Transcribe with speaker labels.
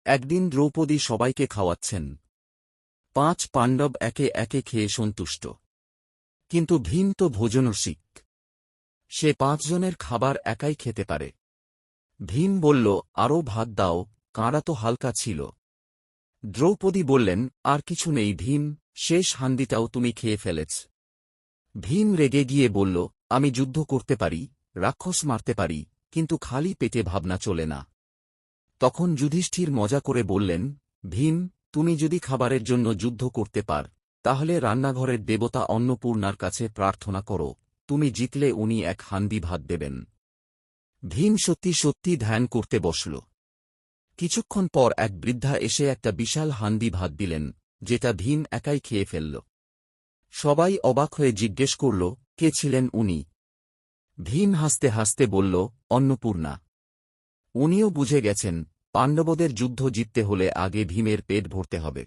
Speaker 1: একদিন দ্রৌপদী সবাইকে খাওয়াচ্ছেন। 5 পাণ্ডব একে একে খেয়ে সন্তুষ্ট। কিন্তু ভীম তো ভোজনরসিক। সে 5 জনের খাবার একাই খেতে পারে। ভীম বলল, আরও ভাত দাও, কাঁড়া তো হালকা ছিল। দ্রৌপদী বললেন, আর কিছু নেই ভীম, শেষ হান্ডিটাও তুমি খেয়ে ফেলেছ। ভীম রেগে গিয়ে বলল, আমি যুদ্ধ করতে পারি, রাক্ষস মারতে পারি, কিন্তু খালি পেটে ভাবনা চলে না। তখন যুধিষ্ঠির মজা করে বললেন, ভীম, তুমি যদি খাবারের জন্য যুদ্ধ করতে পার, তাহলে রান্নাঘরের দেবতা অন্নপূর্ণার কাছে প্রার্থনা করো, তুমি জিতলে উনি 1 হান্ডি ভাত দেবেন। ভীম সত্যি সত্যি ধ্যান করতে বসল। কিছুক্ষণ পর এক বৃদ্ধা এসে একটা বিশাল হান্ডি ভাত দিলেন, যেটা ভীম একাই খেয়ে ফেলল। সবাই অবাক হয়ে জিজ্ঞেস করল, কে ছিলেন উনি? ভীম হাসতে হাসতে বলল, অন্নপূর্ণা। উনিও বুঝে গেছেন, পাণ্ডবদের যুদ্ধ জিততে হলে আগে ভীমের পেট ভরতে হবে।